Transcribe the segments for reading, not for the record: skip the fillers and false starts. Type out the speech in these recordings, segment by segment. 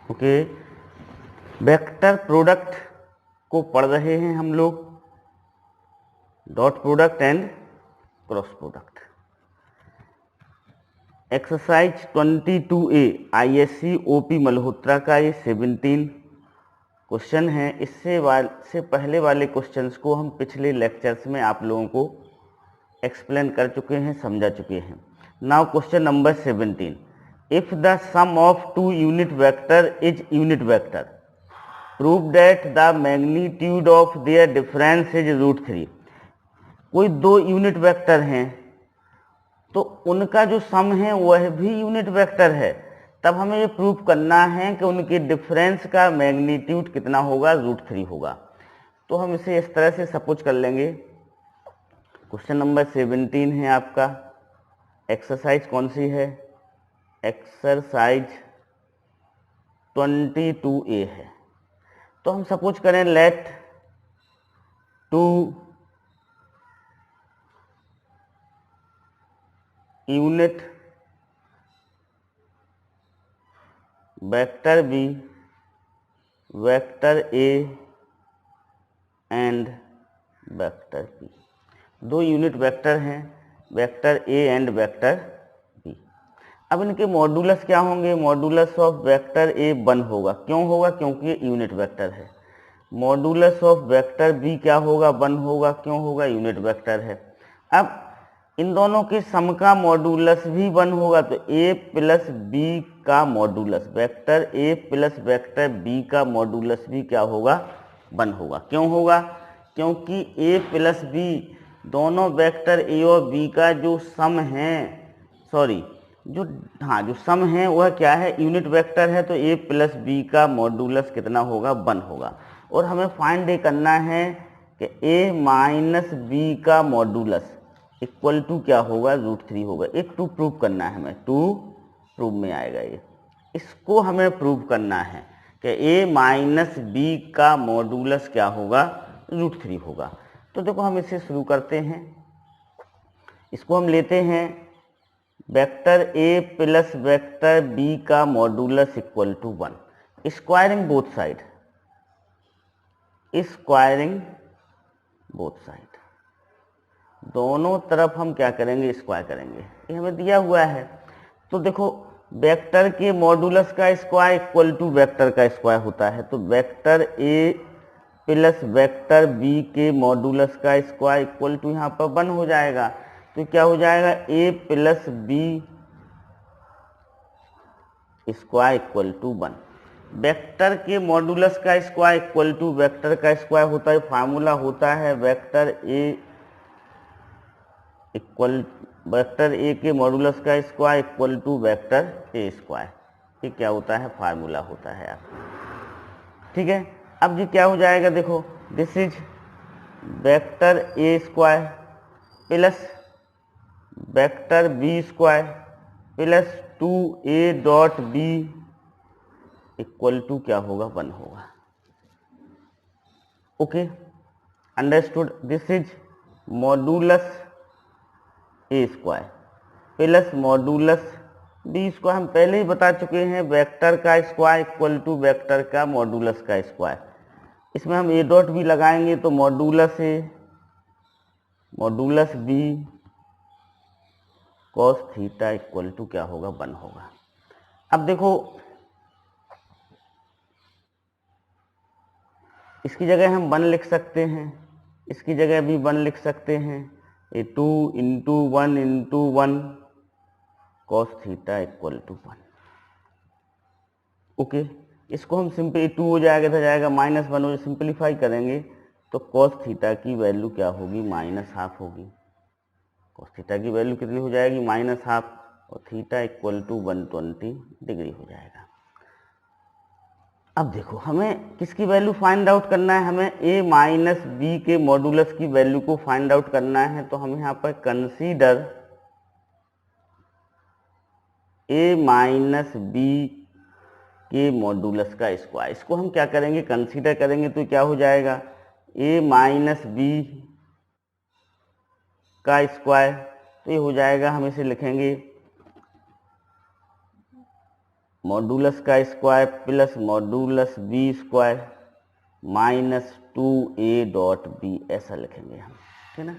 Okay, vector product को पढ़ रहे हैं हम लोग, dot product and cross product. Exercise 22A ISC OP Malhotra का ये 17 क्वेश्चन है। इससे पहले वाले क्वेश्चंस को हम पिछले लेक्चर्स में आप लोगों को एक्सप्लेन कर चुके हैं, समझा चुके हैं। Now question number 17, if the sum of two unit vector is unit vector, prove that the magnitude of their difference is √3। कोई दो यूनिट वेक्टर हैं तो उनका जो सम है वह भी यूनिट वेक्टर है, तब हमें ये प्रूव करना है कि उनके डिफरेंस का मैग्नीट्यूड कितना होगा, √3 होगा। तो हम इसे इस तरह से सपोज कर लेंगे। क्वेश्चन नंबर 17 है आपका। एक्सरसाइज कौन सी है? एक्सरसाइज 22A है। तो हम सपोज करें let two unit vector B, vector A and vector B. दो यूनिट वेक्टर हैं, vector A and vector B. अब इनके मॉड्यूलस क्या होंगे? मॉड्यूलस ऑफ वेक्टर ए 1 होगा। क्यों होगा? क्योंकि ये यूनिट वेक्टर है। मॉड्यूलस ऑफ वेक्टर बी क्या होगा? 1 होगा। क्यों होगा? यूनिट वेक्टर है। अब इन दोनों के सम का मॉड्यूलस भी 1 होगा, तो ए प्लस बी का modulus, vector A plus vector B का मॉड्यूलस भी क्या होगा? 1 होगा। क्यों होगा? क्योंकि ए प्लस बी दोनों वेक्टर ए और बी का जो सम है, जो सम है वह क्या है? यूनिट वेक्टर है। तो ए प्लस बी का मॉड्यूलस कितना होगा? 1 होगा। और हमें फाइंड ये करना है कि ए माइनस बी का मॉड्यूलस इक्वल टू क्या होगा? √3 होगा। एक टू प्रूव करना है हमें, टू प्रूव में आएगा ये। इसको हमें प्रूव करना है कि ए माइनस बी का मॉड्यूलस क्या होगा? √3 होगा। तो देखो हम इसे शुरू करते हैं। इसको हम लेते हैं vector A plus vector B का modulus equal to 1, squaring both side, squaring both side. दोनों तरफ हम क्या करेंगे? स्क्वायर करेंगे। ये हमें दिया हुआ है। तो देखो वेक्टर के मॉड्यूलस का स्क्वायर इक्वल टू वेक्टर का स्क्वायर होता है। तो vector A plus vector B के मॉड्यूलस का स्क्वायर इक्वल टू यहाँ पर 1 हो जाएगा। तो क्या हो जाएगा? A plus B square equal to 1। Vector के मॉड्यूलस का स्क्वायर इक्वल टू वेक्टर का स्क्वायर होता है। फार्मूला होता है वेक्टर ए के मॉड्यूलस का square equal to vector A square. ये क्या होता है? फार्मूला होता है आपका। ठीक है। अब जी क्या हो जाएगा? देखो this is vector A square plus vector B square plus 2a dot B equal to क्या होगा? 1 होगा। Okay, understood. This is modulus A square plus modulus B square. हम पहले ही बता चुके हैं वेक्टर का स्क्वायर इक्वल टू वेक्टर का मॉड्यूलस का स्क्वायर। इसमें हम ए डॉट बी लगाएंगे तो modulus A modulus B cos theta equal to क्या होगा? 1 होगा। अब देखो इसकी जगह हम 1 लिख सकते हैं, इसकी जगह भी 1 लिख सकते हैं। ये 2 into 1 into 1 cos theta equal to 1। Okay, इसको हम सिंपली 2 हो जाएगा, इधर जाएगा -1 हो, सिंपलीफाई करेंगे तो कॉस थीटा की वैल्यू क्या होगी? -½ होगी। कॉस थीटा की वैल्यू कितनी हो जाएगी? -½ और थीटा इक्वल टू 120 डिग्री हो जाएगा। अब देखो हमें किसकी वैल्यू फाइंड आउट करना है? हमें a माइनस बी के मॉड्यूलस की वैल्यू को फाइंड आउट करना है। तो हम यहाँ पर कंसीडर a माइनस बी के मॉड्यूलस का स्क्वायर। इसको हम क्या करेंगे? कंसीडर करेंगे। तो क्या हो जाएगा? a माइनस बी का स्क्वायर। तो ये हो जाएगा, हम इसे लिखेंगे मॉडुलस का square plus modulus B square minus 2a dot B, ऐसा लिखेंगे हम, ठीक है ना।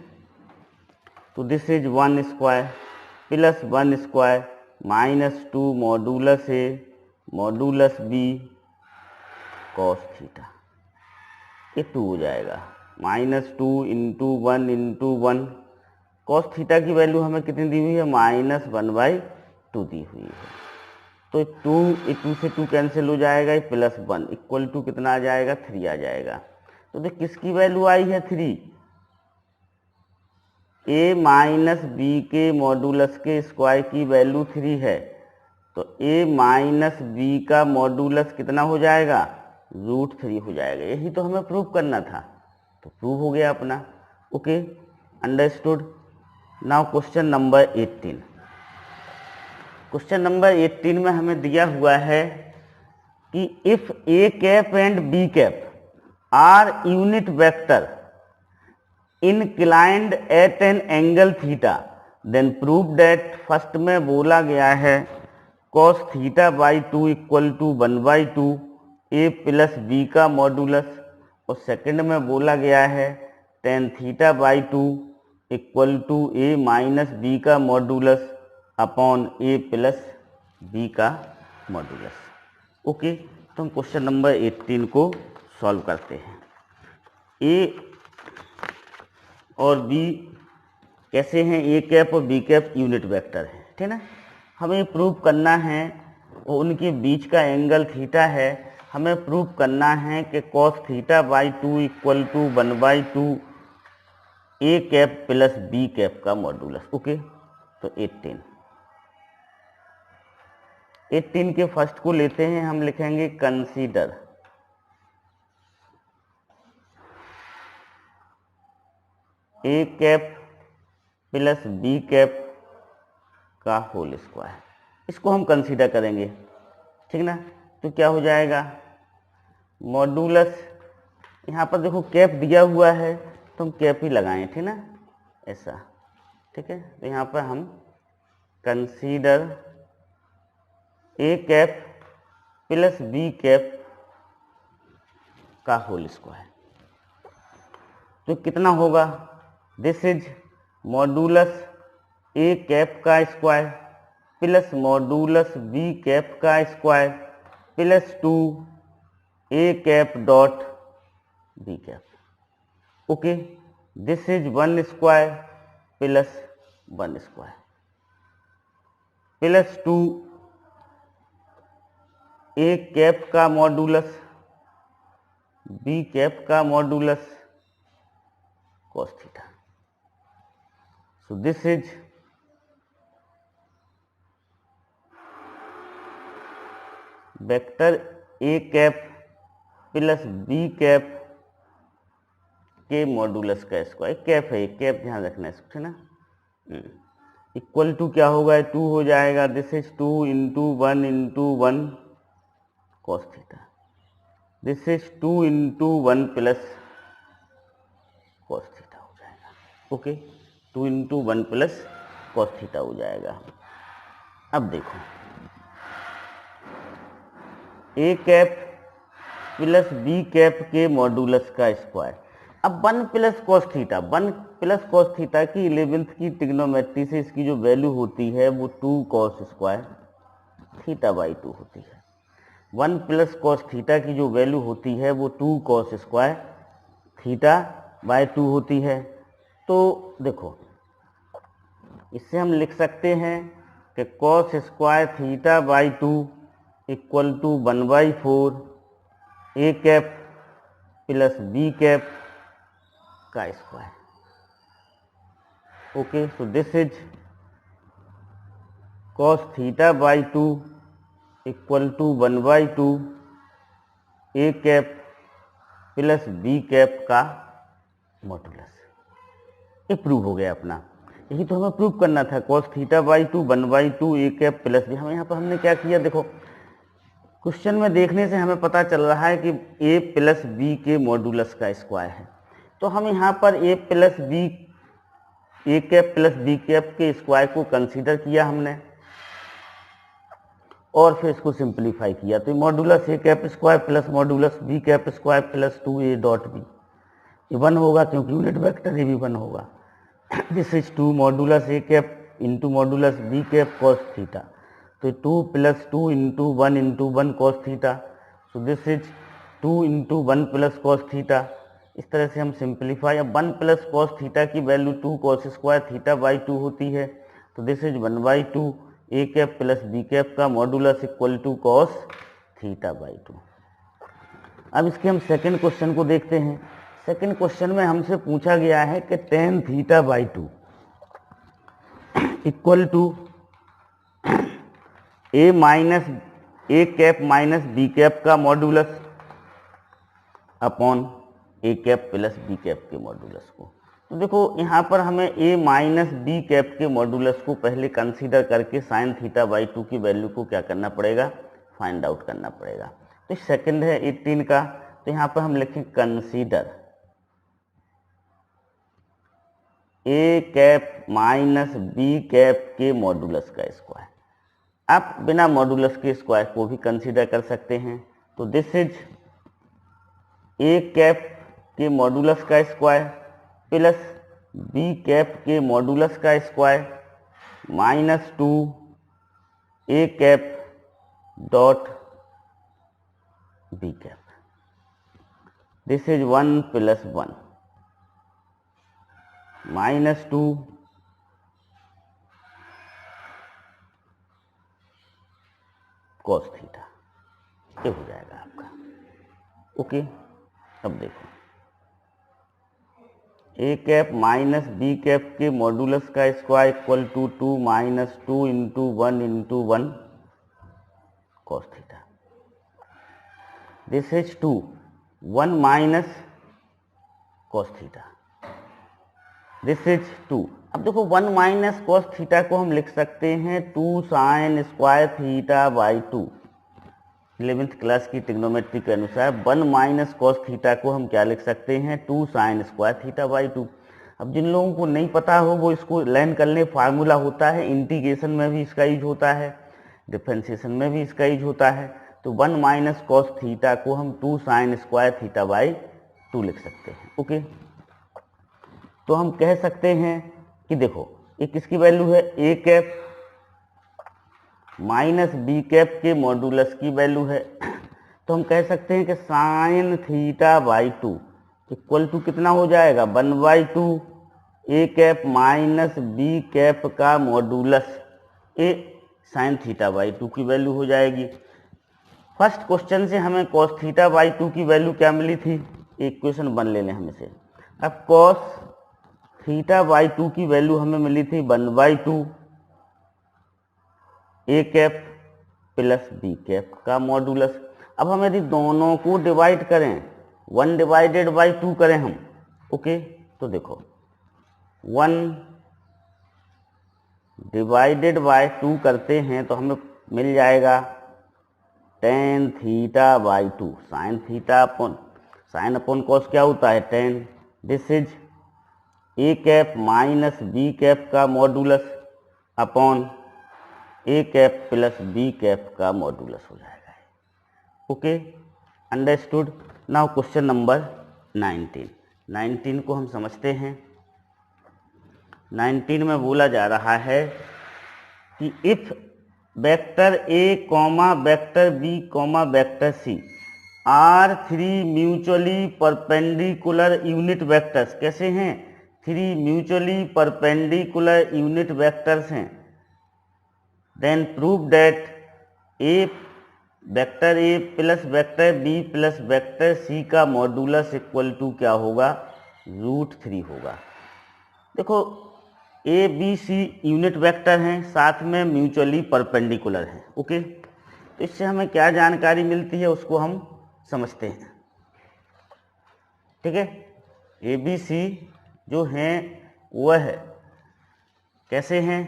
तो this is 1 square plus 1 square minus 2 modulus A modulus B cos theta, ये 2 हो जाएगा, minus 2 into 1 into 1, cos theta की वैल्यू हमें कितनी दी हुई है, -1/2 दी हुई है। तो 2 से 2 कैंसिल हो जाएगा, ये +1 इक्वल टू कितना आ जाएगा, 3 आ जाएगा। तो देख किसकी वैल्यू आई है, 3, a माइनस बी के मॉडुलस के स्क्वायर की वैल्यू 3 है, तो a माइनस बी का मॉडुलस कितना हो जाएगा, √3 हो जाएगा। यही तो हमें प्रूव करना था, तो प्रूव हो गया अपना। Okay, understood. Now question number 18। Question number 18 में हमें दिया हुआ है कि if a cap and b cap are unit vector inclined at an angle theta, then prove that, first में बोला गया है cos theta by 2 equal to 1/2 a plus B का मॉडुलस, और सेकंड में बोला गया है tan theta by 2 equal to a minus B का modulus upon a plus B का मॉडुलस। ओके, तो हम क्वेश्चन नंबर 18 को सॉल्व करते हैं। a और बी कैसे हैं, ए कैप और बी कैप यूनिट वेक्टर है, ठीक है ना। हमें प्रूव करना है, और उनके बीच का एंगल थीटा है, हमें प्रूव करना है कि cos theta by 2 equal to 1/2 A cap plus B cap का मॉडुलस। ओके, तो 18 के फर्स्ट को लेते हैं, हम लिखेंगे consider A cap plus B cap का होल स्क्वायर, इसको हम कंसीडर करेंगे, ठीक ना। तो क्या हो जाएगा, मॉडुलस, यहाँ पर देखो कैप दिया हुआ है तो हम कैप ही लगाएं, ठीक ना, ऐसा, ठीक है। तो यहाँ पर हम consider A cap plus B cap का होल स्क्वायर, तो कितना होगा, this is modulus A cap का square plus modulus B cap का square plus 2 A cap dot B cap. Okay, this is 1 square plus 1 square plus 2 A cap का modulus B cap का modulus cos theta. So this is vector A cap plus B cap के modulus का square, cap है, cap ध्यान रखना है, ठीक ना। इक्वल टू क्या होगा, 2 हो जाएगा, this is 2 into 1 into 1 cos theta, this is 2 into 1 plus cos theta हो जाएगा। Okay, 2 into 1 plus cos theta हो जाएगा। अब देखो A cap plus B cap के मॉडुलस का स्क्वायर, अब 1 plus cos theta, 1 plus cos theta की 11th की ट्रिग्नोमेट्री से इसकी जो वैल्यू होती है वो 2 cos स्क्वायर थीटा बाई 2 होती है। 1 प्लस cos थीटा की जो वैल्यू होती है वो 2 cos स्क्वायर थीटा बाई 2 होती है। तो देखो इससे हम लिख सकते हैं कि cos square theta by 2 equal to 1/4 A cap plus B cap का square. Okay, so this is cos theta by 2 equal to 1/2 A cap plus B cap का मॉडुलस। ये प्रूव हो गया अपना, यही तो हमें प्रूव करना था, cos theta by 2 1/2 A cap plus B. हमें यहाँ पर हमने क्या किया, देखो क्वेश्चन में देखने से हमें पता चल रहा है कि ए प्लस बी के मॉडुलस का स्क्वायर है, तो हम यहाँ पर A plus B A cap plus B cap के स्क्वायर को कंसीडर किया हमने, और फिर इसको सिंप्लीफाई किया तो modulus A cap square plus modulus B cap square plus 2a dot B, ये 1 होगा क्योंकि यूनिट वेक्टर ये भी 1 होगा। This is 2 modulus A cap into modulus B cap cos theta, तो 2 plus 2 into 1 cos theta, so this is 2 into 1 plus cos theta. इस तरह से हम सिंप्लीफाई, अब 1 प्लस कॉस थीटा की value 2 cos square theta by 2 होती है, तो this is 1/2 A cap plus B cap का modulus equal to cos theta by 2। अब इसके हम सेकंड क्वेश्चन को देखते हैं। सेकंड क्वेश्चन में हमसे पूछा गया है कि tan theta by 2 equal to A cap minus B cap का modulus upon A cap plus B cap के मॉडुलस को। तो देखो यहाँ पर हमें ए माइनस बी कैप के मॉडुलस को पहले कंसीडर करके साइन थीटा बाई 2 की वैल्यू को क्या करना पड़ेगा, फाइंड आउट करना पड़ेगा। तो सेकंड है 18 का, तो यहाँ पर हम लिखें consider A cap minus B cap के मॉडुलस का स्क्वायर। आप बिना मॉडुलस के स्क्वायर को भी कंसीडर कर सकते हैं, तो दिस इज ए कैप के मॉडुलस का स्क्वायर प्लस बी कैप के मॉडुलस का square minus 2 A cap dot B cap, this is 1 plus 1 minus 2 cos theta, ये हो जाएगा आपका। ओके, अब देखो A cap minus B cap के मॉडुलस का square equal to 2 minus 2 into 1 cos theta, this is 2 1 minus cos theta, this is 2। अब देखो 1 माइनस कॉस थीटा को हम लिख सकते हैं 2 sine square theta by 2। 11th class की ट्रिग्नोमेट्री के अनुसार 1 माइनस कॉस थीटा को हम क्या लिख सकते हैं, 2 साइन स्क्वायर थीटा बाई 2। अब जिन लोगों को नहीं पता हो वो इसको लर्न कर ले, फार्मूला होता है, इंटीग्रेशन में भी इसका यूज होता है, डिफरेंशिएशन में भी इसका यूज होता है। तो 1 माइनस कॉस थीटा को हम 2 साइन स्क्वायर थीटा बाई 2 लिख सकते हैं। ओके, तो हम कह सकते हैं कि देखो ये किसकी वैल्यू है, A cap minus B cap के मॉडुलस की वैल्यू है, तो हम कह सकते हैं कि sine theta by 2 equal to कितना हो जाएगा, 1/2 A cap minus B cap का modulus A sine theta by 2 की वैल्यू हो जाएगी। फर्स्ट क्वेश्चन से हमें कॉस थीटा बाई 2 की वैल्यू क्या मिली थी, इक्वेशन 1 ले लें हम इसे। अब कॉस थीटा बाई 2 की वैल्यू हमें मिली थी 1/2 A cap plus B cap का मॉडुलस। अब हम यदि दोनों को डिवाइड करें, 1 डिवाइडेड बाई 2 करें हम, ओके, तो देखो 1 डिवाइडेड बाई 2 करते हैं तो हमें मिल जाएगा tan theta by 2 sine theta upon sine upon cos क्या होता है tan, this is A cap minus B cap का modulus upon A cap plus B cap का मॉडुलस हो जाएगा। Okay, understood. Now question number 19 को हम समझते हैं। 19 में बोला जा रहा है कि if vector A comma vector B comma vector C are 3 mutually perpendicular unit vectors, कैसे हैं, 3 म्यूचुअली परपेंडिकुलर यूनिट वेक्टर्स हैं, then prove that a vector A plus vector B plus vector C का मॉडुलस इक्वल टू क्या होगा, √3 होगा। देखो A B C unit vector हैं, साथ में म्यूचुअली परपेंडिकुलर हैं। ओके, तो इससे हमें क्या जानकारी मिलती है उसको हम समझते हैं। ठीक है, ए बी सी जो हैं वह कैसे हैं,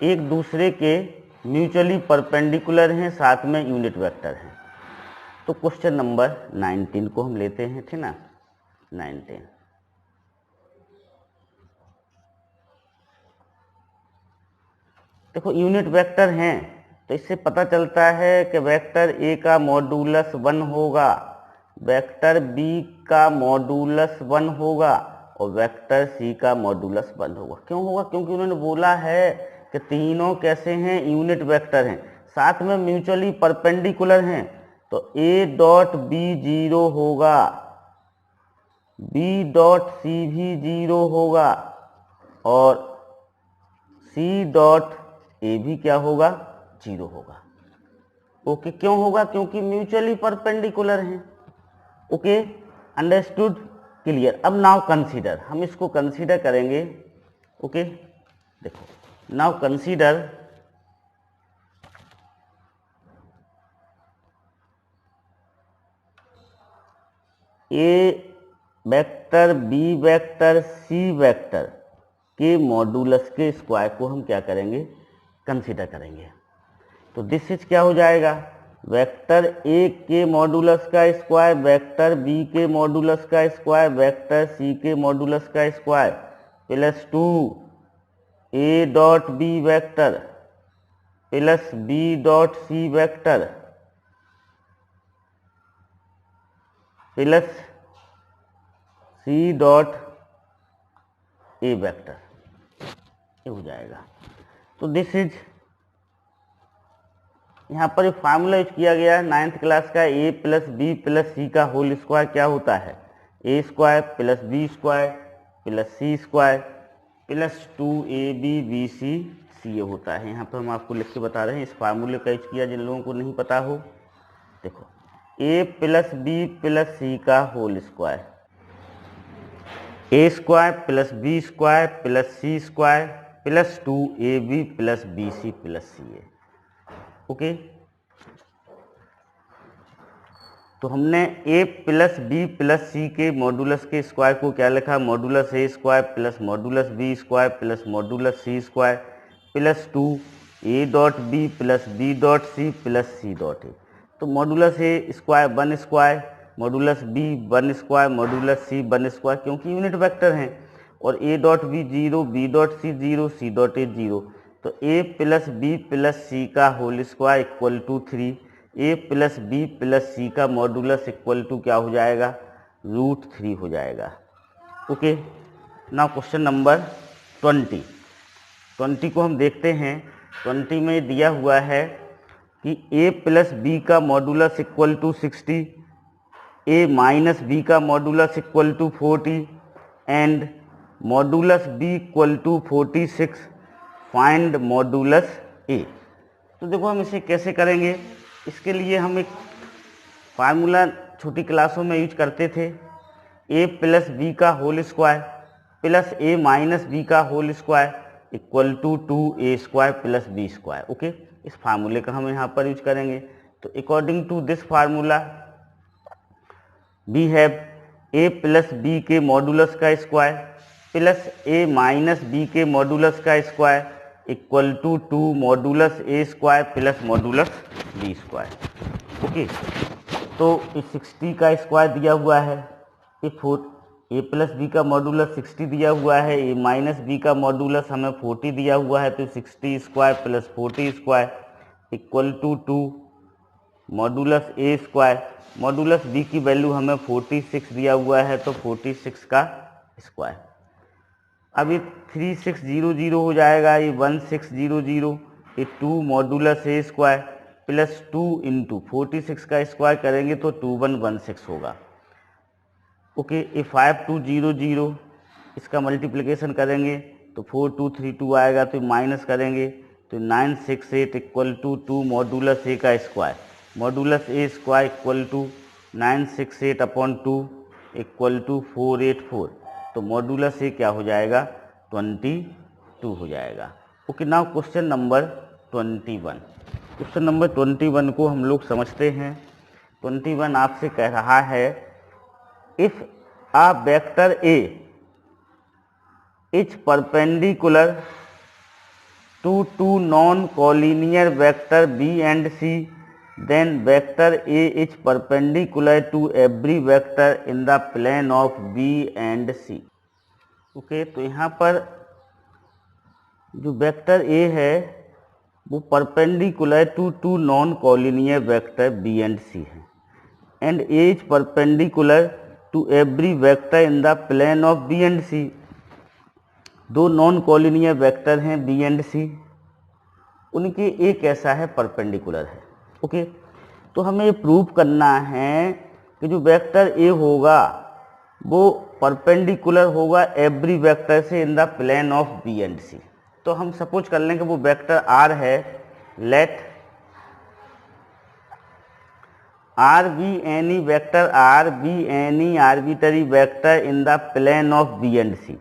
एक दूसरे के म्यूचुअली परपेंडिकुलर हैं, साथ में यूनिट वेक्टर हैं। तो क्वेश्चन नंबर 19 को हम लेते हैं, ठीक ना, 19। देखो यूनिट वेक्टर हैं तो इससे पता चलता है कि वेक्टर ए का मॉडुलस 1 होगा, वेक्टर बी का मॉडुलस 1 होगा और वेक्टर सी का मॉडुलस 1 होगा। क्यों होगा? क्योंकि उन्होंने बोला है कि तीनों कैसे हैं? यूनिट वेक्टर हैं, साथ में म्यूचुअली परपेंडिकुलर हैं। तो ए डॉट बी 0 होगा, बी डॉट सी भी 0 होगा और सी डॉट ए भी क्या होगा? 0 होगा। ओके, क्यों होगा? क्योंकि म्यूचुअली परपेंडिकुलर हैं। Okay, understood, clear. अब नाउ कंसीडर, हम इसको कंसीडर करेंगे। ओके, देखो now consider A vector B vector C vector के मॉडुलस के स्क्वायर को हम क्या करेंगे? कंसीडर करेंगे। तो दिस इज क्या हो जाएगा? वेक्टर ए के मॉडुलस का स्क्वायर, वेक्टर बी के मॉडुलस का स्क्वायर, वेक्टर सी के मॉडुलस का square plus 2 A dot B vector plus B dot C vector plus C dot A vector, ये हो जाएगा। तो दिस इज, यहाँ पर एक फार्मूला यूज किया गया है 9th क्लास का, A plus B plus C का होल स्क्वायर क्या होता है? A square plus B square plus C square plus 2ab C ये होता है। यहाँ पर हम आपको लिख के बता रहे हैं, इस फार्मूले का यूज किया जिन लोगों को नहीं पता हो। देखो A plus B plus C का whole square, A square plus B square plus C square plus 2ab plus B C plus C A. Okay, तो हमने A plus B plus C के मॉडुलस के स्क्वायर को क्या लिखा? Modulus A square plus modulus B square plus modulus C square plus 2 A dot B plus B dot C plus C dot A. तो modulus A square 1 square, modulus B 1 square, modulus C 1 square, क्योंकि unit vector हैं। और A dot B 0, B dot C 0, C dot A 0। तो A plus B plus C का whole square equal to 3, A plus B plus C का modulus equal to क्या हो जाएगा? √3 हो जाएगा। ओके, नाउ क्वेश्चन नंबर 20 को हम देखते हैं। 20 में दिया हुआ है कि ए प्लस बी का modulus equal to 60, A minus B का modulus equal to 40 and modulus B equal to 46, find modulus A. तो देखो हम इसे कैसे करेंगे? इसके लिए हम एक फार्मूला छोटी क्लासों में यूज करते थे, ए प्लस बी का whole square plus A minus B का whole square equal to 2a square plus B square. Okay, इस फार्मूले का हम यहाँ पर यूज करेंगे। तो according to this formula we have A plus B के मॉडुलस का square plus A minus B के मॉडुलस का square equal to 2 modulus A square plus modulus B square. Okay, तो इस 60 का स्क्वायर दिया हुआ है, ए प्लस बी का मॉडुलस 60 दिया हुआ है, ए माइनस बी का मॉडुलस हमें 40 दिया हुआ है, तो 60 square plus 40 square equal to 2 modulus A square, modulus B की वैल्यू हमें 46 दिया हुआ है, तो 46 का स्क्वायर। अब ये 3600 हो जाएगा, ये 1600, ये 2 modulus A square plus 2 into 46 का स्क्वायर करेंगे तो 2116 होगा। ओके, ये 5200, इसका मल्टीप्लिकेशन करेंगे तो 4232 आएगा, तो माइनस करेंगे तो 968 इक्वल टू 2 मॉडुलस ए का square, modulus A square equal to 968 upon 2 equal to 484। तो मॉडुलस ए क्या हो जाएगा? 22 हो जाएगा। Okay, now question number 21। Question number 21 को हम लोग समझते हैं। 21 आपसे कह रहा है, if a vector A is perpendicular to two non-collinear vector B and C, then vector A is perpendicular to every vector in the plane of B and C। Okay, तो यहाँ पर जो वेक्टर A है वो perpendicular to two non collinear vector B and C है and A is perpendicular to every vector in the plane of B and C. दो non collinear vector हैं B and C, उनके A कैसा है, perpendicular है। Okay, तो हमें ये प्रूव करना है कि जो वेक्टर ए होगा वो परपेंडिकुलर होगा एवरी वेक्टर से in the plane of B and C. तो हम सपोज कर लें कि वो वेक्टर आर है, let R be any vector R be any arbitrary vector in the plane of B and C.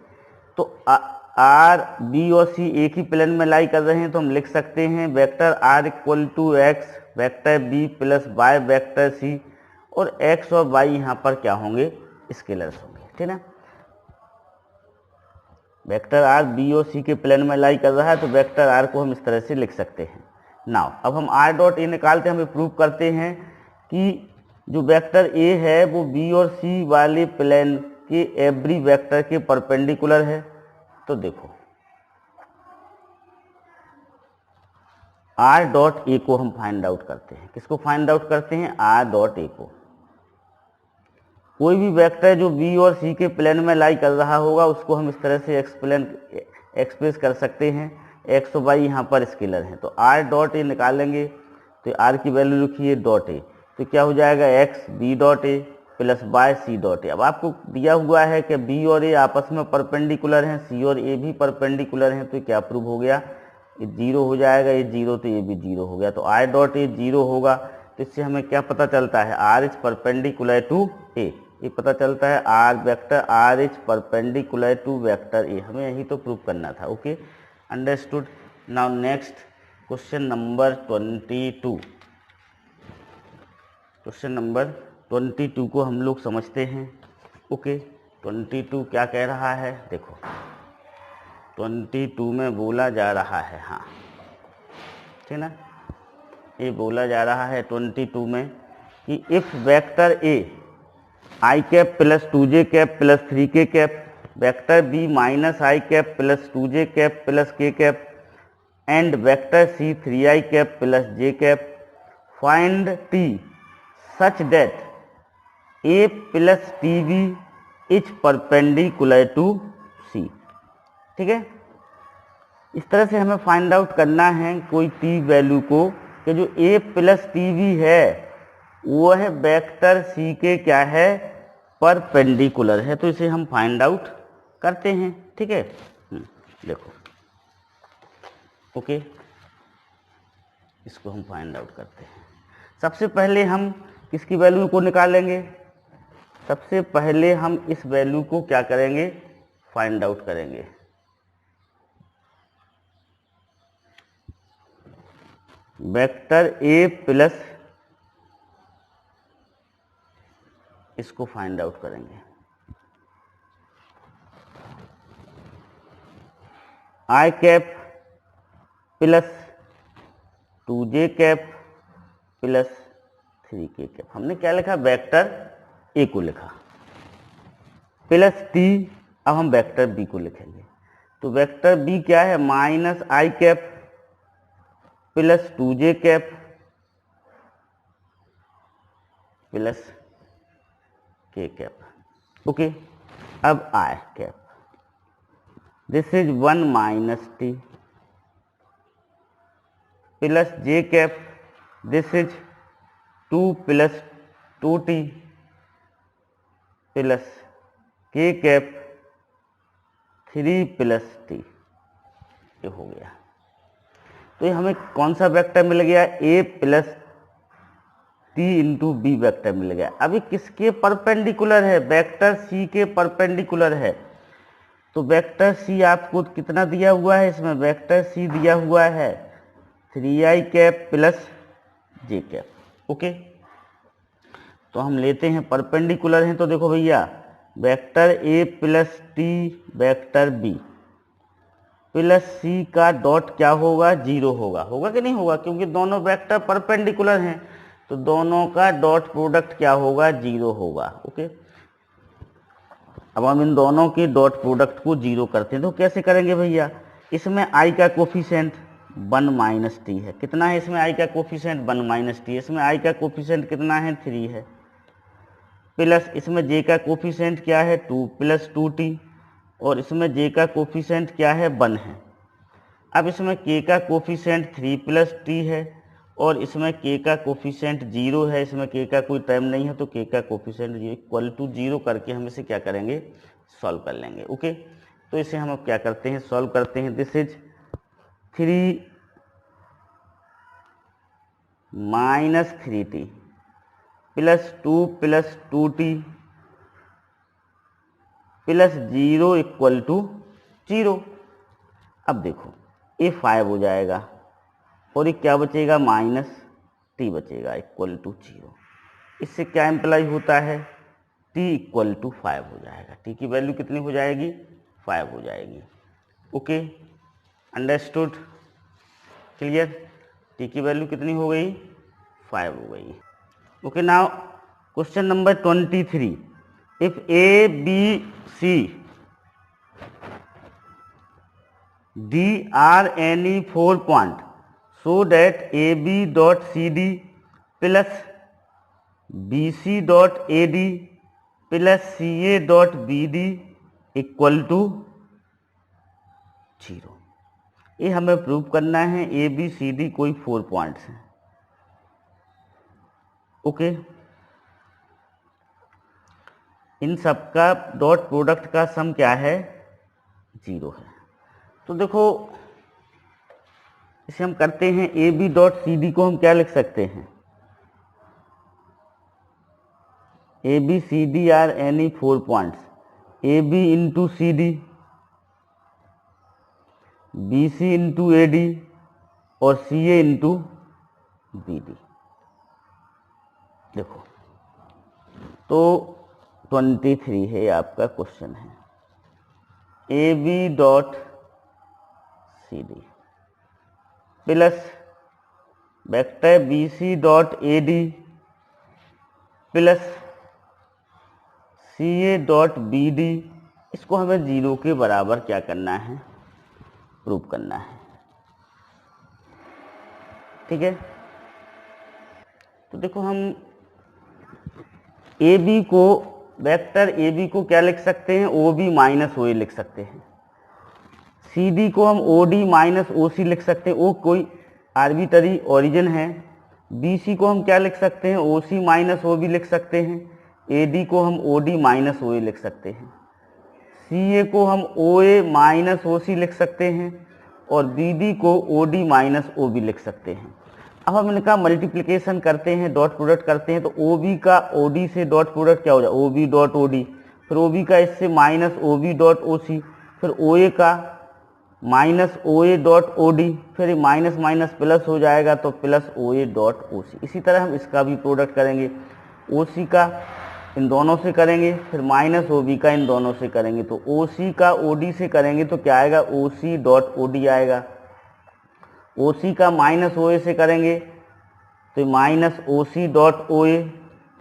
तो आर बी और सी एक ही प्लेन में लाई कर रहे हैं, तो हम लिख सकते हैं vector R equal to X vector B plus Y vector C, और एक्स और वाई यहाँ पर क्या होंगे, स्केलर्स होंगे, ठीक है। वेक्टर आर बी और सी के प्लेन में लाई कर रहा है, तो वेक्टर आर को हम इस तरह से लिख सकते हैं। नाउ अब हम आर डॉट ए निकालते हैं, हमें प्रूव करते हैं कि जो वेक्टर ए है वो बी और सी वाले प्लेन के एवरी वेक्टर के परपेंडिकुलर है। तो देखो आर डॉट ए को हम फाइंड आउट करते हैं। किसको फाइंड आउट करते हैं, आर डॉट ए को। कोई भी वेक्टर जो बी और सी के प्लेन में लाई कर रहा होगा उसको हम इस तरह से एक्सप्रेस कर सकते हैं। एक्स और वाई यहाँ पर स्केलर हैं, तो आर डॉट ए निकालेंगे तो आर की वैल्यू लिखिए डॉट ए, तो क्या हो जाएगा X B dot A plus Y C dot A. अब आपको दिया हुआ है कि बी और ए आपस में परपेंडिकुलर हैं, सी और ए भी परपेंडिकुलर हैं, तो क्या प्रूव हो गया, ये जीरो हो जाएगा, ये जीरो तो ये भी जीरो हो गया, तो आर डॉट ए जीरो होगा। तो इससे हमें क्या पता चलता है, R is perpendicular to A, ये पता चलता है R vector R is perpendicular to vector A. हमें यही तो प्रूव करना था। Okay, understood. Now next question number 22। Question number 22 को हम लोग समझते हैं। ओके, 22 क्या कह रहा है, देखो 22 में बोला जा रहा है, हाँ ठीक ना, ये बोला जा रहा है 22 में कि if vector A I cap plus 2j cap plus 3k cap vector B minus I cap plus 2j cap plus k cap and vector C 3i cap plus j cap, find t such that a plus tb is perpendicular to c। ठीक है, इस तरह से हमें find out करना है कोई t value को कि जो a प्लस tb है वो है वेक्टर सी के क्या है, परपेंडिकुलर है। तो इसे हम फाइंड आउट करते हैं। ठीक है, देखो ओके, इसको हम फाइंड आउट करते हैं। सबसे पहले हम किसकी वैल्यू को निकालेंगे, सबसे पहले हम इस वैल्यू को क्या करेंगे, फाइंड आउट करेंगे। वेक्टर ए प्लस, इसको फाइंड आउट करेंगे, I cap plus 2j cap plus 3k cap. हमने क्या लिखा, वेक्टर ए को लिखा, प्लस t, अब हम वेक्टर बी को लिखेंगे। तो वेक्टर बी क्या है, minus I cap plus 2j cap plus k cap. Okay, अब I cap, this is 1 minus t plus j cap, this is 2 plus 2t plus k cap 3 plus t, ये हो गया। तो ये हमें कौन सा वेक्टर मिल गया, a plus t into B vector मिल गया। अभी किसके परपेंडिकुलर है, वेक्टर सी के परपेंडिकुलर है। तो वेक्टर सी आपको कितना दिया हुआ है, इसमें वेक्टर सी दिया हुआ है 3i cap plus j cap. Okay, तो हम लेते हैं परपेंडिकुलर हैं, तो देखो भैया vector a plus T vector b plus C का डॉट क्या होगा, जीरो होगा, होगा कि नहीं होगा, क्योंकि दोनों वेक्टर परपेंडिकुलर हैं, तो दोनों का डॉट प्रोडक्ट क्या होगा, जीरो होगा। ओके, अब हम इन दोनों के डॉट प्रोडक्ट को जीरो करते हैं, तो कैसे करेंगे भैया, इसमें i का कोफिशिएंट 1 माइनस टी है। कितना है इसमें आई का कोफिशिएंट 1 माइनस टी, इसमें आई का कोफिशिएंट कितना है 3 है, प्लस इसमें जे का कोफिशिएंट क्या है 2 प्लस 2t, और इसमें जे का कोफिशिएंट क्या है 1 है। अब इसमें के का कोफिशिएंट 3 प्लस टी है और इसमें के का कोफिशिएंट 0 है, इसमें के का कोई टर्म नहीं है तो के का कोफिशिएंट इक्वल टू 0 करके हम इसे क्या करेंगे सॉल्व कर लेंगे। ओके, तो इसे हम अब क्या करते हैं सॉल्व करते हैं। This is 3 minus 3t plus 2 plus 2t plus 0 equal to 0। अब देखो ये 5 हो जाएगा और ये क्या बचेगा माइनस टी बचेगा इक्वल टू 0। इससे क्या इम्प्लाई होता है t इक्वल टू 5 हो जाएगा। t की वैल्यू कितनी हो जाएगी 5 हो जाएगी। Okay, understood, clear. t की वैल्यू कितनी हो गई 5 हो गई। Okay, now question number 23, if A B C D are any 4 point so that AB dot CD plus BC dot AD plus CA dot BD equal to 0। ये हमें prove करना है ABCD कोई 4 पॉइंट्स हैं। ओके, इन सबका dot product का सम क्या है 0 है। तो देखो इसे हम करते हैं A B dot C D को हम क्या लिख सकते हैं A B C D are any 4 points A B into C D, B C into A D और C A into B D. देखो तो 23 है आपका क्वेश्चन है A B dot C D plus vector B C dot A D plus C A dot B D, इसको हमें 0 के बराबर क्या करना है प्रूव करना है। ठीक है, तो देखो हम ए बी को वेक्टर ए बी को क्या लिख सकते हैं ओ बी माइनस ओ ए लिख सकते हैं, सी डी को हम ओ डी माइनस ओ सी लिख सकते हैं, ओ कोई आर्बिटरी ओरिजिन है। बी सी को हम क्या लिख सकते हैं ओ सी माइनस ओ बी लिख सकते हैं, ए डी को हम ओ डी माइनस ओ ए लिख सकते हैं, सी ए को हम ओ ए माइनस ओ सी लिख सकते हैं और बी डी को O D minus O B लिख सकते हैं। अब हम इनका मल्टीप्लिकेशन करते हैं डॉट प्रोडक्ट करते हैं तो ओ बी का ओ डी से डॉट प्रोडक्ट क्या हो जाए O B dot O D, फिर ओ बी का इससे minus O B dot O C, फिर ओ ए का minus O A dot O D, फिर माइनस माइनस प्लस हो जाएगा तो plus O A dot O सी। इसी तरह हम इसका भी प्रोडक्ट करेंगे, ओ सी का इन दोनों से करेंगे फिर माइनस ओ बी का इन दोनों से करेंगे तो ओ सी का ओ डी से करेंगे तो क्या आएगा ओ सी डॉट ओ डी आएगा, ओ सी का माइनस ओ ए से करेंगे तो माइनस ओ सी डॉट ओ ए,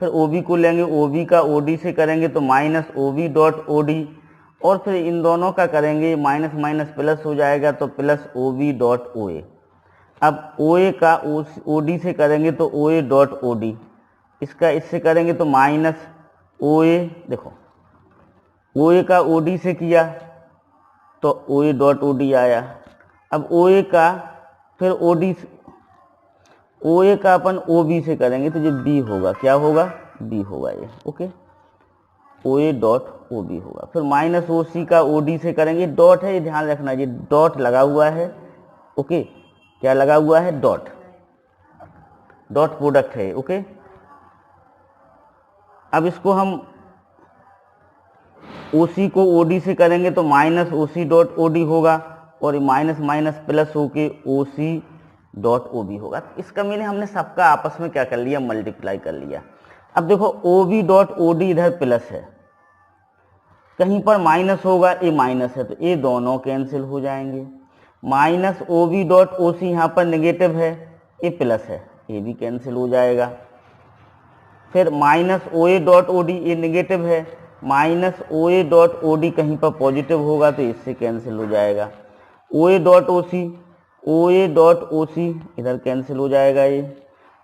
फिर ओ बी को लेंगे ओ बी का ओ डी से करेंगे तो minus O B dot O D, और फिर इन दोनों का करेंगे माइनस माइनस प्लस हो जाएगा तो plus O B dot O A. अब ओ ए का ओ डी से करेंगे तो ओ ए डॉट ओ डी, इसका इससे करेंगे तो माइनस ओ ए, देखो ओ ए का ओ डी से किया तो ओ ए डॉट ओ डी आया। अब ओ ए का फिर ओ डी ओ ए का अपन ओ बी से करेंगे तो जो बी होगा क्या होगा बी होगा ये। Okay, O A dot O B होगा, फिर माइनस ओ सी का ओ डी से करेंगे, डॉट है ये ध्यान रखना ये डॉट लगा हुआ है। ओके, क्या लगा हुआ है डॉट, डॉट प्रोडक्ट है। ओके, अब इसको हम ओ सी को ओ डी से करेंगे तो माइनस ओ सी डॉट ओ डी होगा और ये माइनस माइनस प्लस होके ओ सी डॉट ओ बी होगा। इसका मीन हमने सबका आपस में क्या कर लिया मल्टीप्लाई कर लिया। अब देखो O B dot O D इधर प्लस है, कहीं पर माइनस होगा ये माइनस है तो ये दोनों कैंसिल हो जाएंगे, minus O B dot O C यहाँ पर नेगेटिव है ये प्लस है ये भी कैंसिल हो जाएगा, फिर minus O A dot O D ये नेगेटिव है, minus O A dot O D कहीं पर पॉजिटिव होगा तो इससे कैंसिल हो जाएगा, ओ A dot O C O A dot O सी इधर कैंसिल हो जाएगा ये।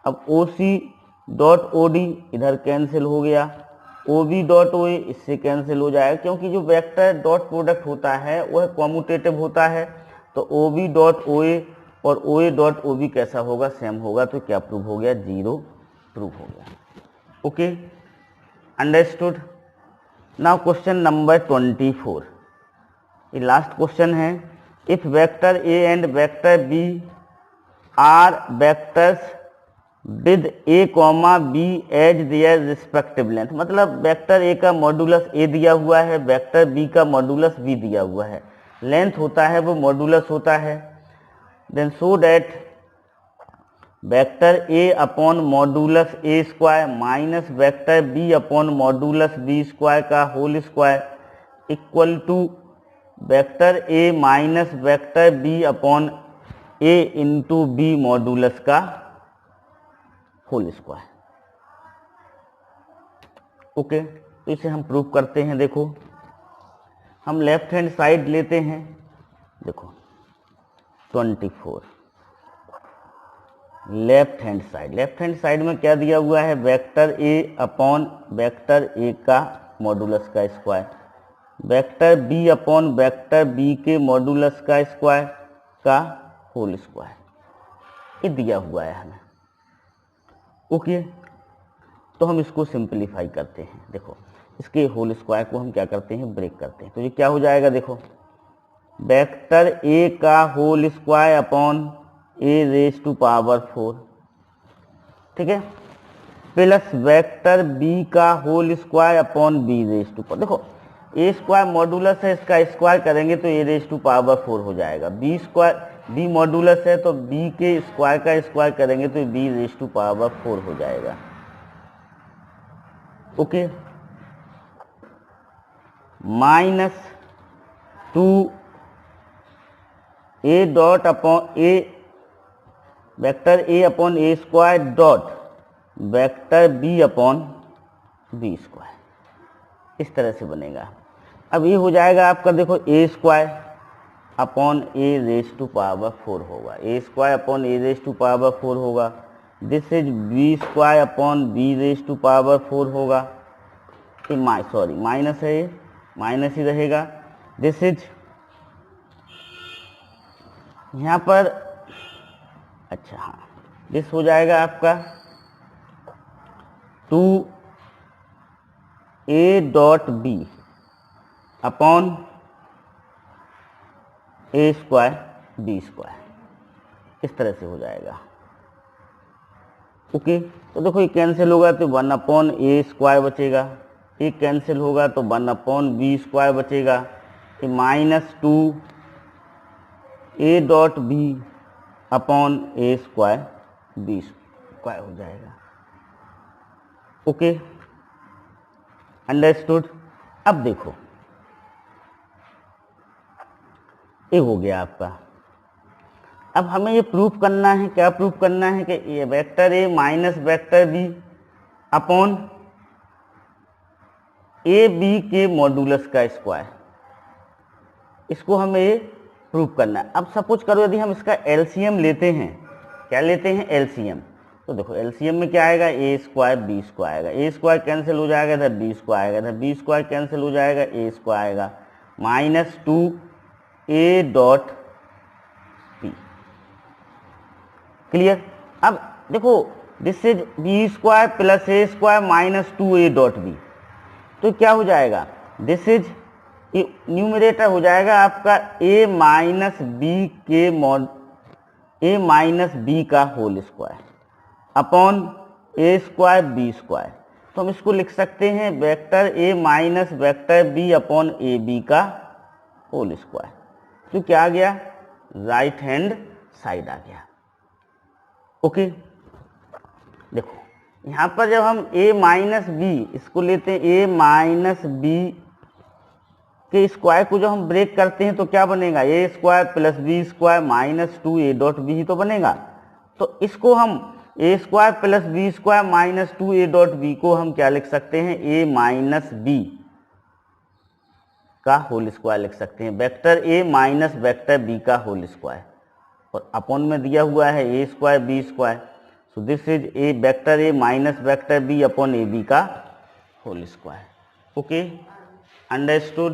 अब ओ सी डॉट ओ डी इधर कैंसिल हो गया, ओ बी डॉट ओ ए इससे कैंसिल हो जाएगा, क्योंकि जो वेक्टर डॉट प्रोडक्ट होता है वह कॉम्यूटेटिव होता है। तो ओ बी डॉट ओ ए और ओ ए डॉट ओ बी कैसा होगा, सेम होगा। तो क्या प्रूव हो गया, 0 प्रूव हो गया। Okay, understood. Now question number 24, ये लास्ट क्वेश्चन है। If vector A and vector B are vectors with A comma B as their respective length, मतलब वेक्टर ए का मॉडुलस ए दिया हुआ है, वेक्टर बी का मॉडुलस बी दिया हुआ है, लेंथ होता है वो मॉडुलस होता है। Then so that vector A upon modulus A square minus vector B upon modulus B square का whole square equal to vector A minus vector B upon A into B modulus का whole square. Okay, तो इसे हम prove करते हैं। देखो, हम left hand side लेते हैं। देखो 24 लेफ्ट हैंड साइड में क्या दिया हुआ है, vector A upon vector A का मॉडुलस का square, vector B upon vector B के मॉडुलस का स्क्वायर का होल स्क्वायर, ये दिया हुआ है हमें। ओके, तो हम इसको सिंपलीफाई करते हैं। देखो, इसके होल स्क्वायर को हम क्या करते हैं, ब्रेक करते हैं। तो ये क्या हो जाएगा, देखो वेक्टर ए का whole square upon A raise to power 4, ठीक है, प्लस वेक्टर बी का whole square upon B raise to power. देखो ए स्क्वायर मॉडुलस है, इसका स्क्वायर करेंगे तो ए रेज टू पावर 4 हो जाएगा। बी स्क्वायर बी मॉडुलस है तो बी के स्क्वायर का स्क्वायर करेंगे तो बी रेज टू पावर 4 हो जाएगा। Okay, minus 2 A dot upon A vector A upon A square dot vector B upon B square, इस तरह से बनेगा। अब ये हो जाएगा आपका, देखो A square upon A raise to power 4 होगा, A square upon A raise to power 4 होगा। This is B square upon B raise to power 4 होगा। सॉरी माइनस है, ये माइनस ही रहेगा। दिस इज यहाँ पर, अच्छा हाँ, दिस हो जाएगा आपका 2 A dot B upon A square B square, इस तरह से हो जाएगा। ओके, तो देखो ये कैंसिल होगा तो 1 अपॉन ए स्क्वायर बचेगा, ये कैंसिल होगा तो 1 अपॉन बी स्क्वायर बचेगा, ये minus 2 A dot B upon A square B square हो जाएगा। Okay, understood. अब देखो ये हो गया आपका। अब हमें ये प्रूफ करना है, क्या प्रूफ करना है कि ये vector A minus vector B upon A B के मॉडुलस का स्क्वायर, इसको हमें प्रूफ करना है। अब सपोज करो यदि हम इसका एलसीएम लेते हैं, क्या लेते हैं, एलसीएम, तो देखो एलसीएम में क्या आएगा, ए स्क्वायर बी स्क्वायर आएगा, ए स्क्वायर कैंसिल हो जाएगा, इधर बी स्क्वायर आएगा, इधर बी स्क्वायर कैंसिल हो जाएगा, ए स्क्वायर आएगा, minus 2 A dot B. Clear. अब देखो this is B square plus A square minus 2 A dot B, तो क्या हो जाएगा, दिस इज न्यूमरेटर हो जाएगा आपका ए माइनस बी के मॉड ए माइनस बी का whole square upon A square B square. तो हम इसको लिख सकते हैं vector A minus vector B upon A B का होल स्क्वायर। तो क्या आ गया, राइट हैंड साइड आ गया। ओके, देखो यहाँ पर जब हम a माइनस बी इसको लेते हैं, a माइनस बी के स्क्वायर को जब हम ब्रेक करते हैं तो क्या बनेगा, A square plus B square minus 2 A dot B ही तो बनेगा। तो इसको हम A square plus B square minus 2 A dot B को हम क्या लिख सकते हैं, ए माइनस बी का होल स्क्वायर लिख सकते हैं, vector A minus vector B का होल स्क्वायर। और अपॉन में दिया हुआ है A square B square, so this is A vector A minus vector B upon A B का होल स्क्वायर। Okay, understood.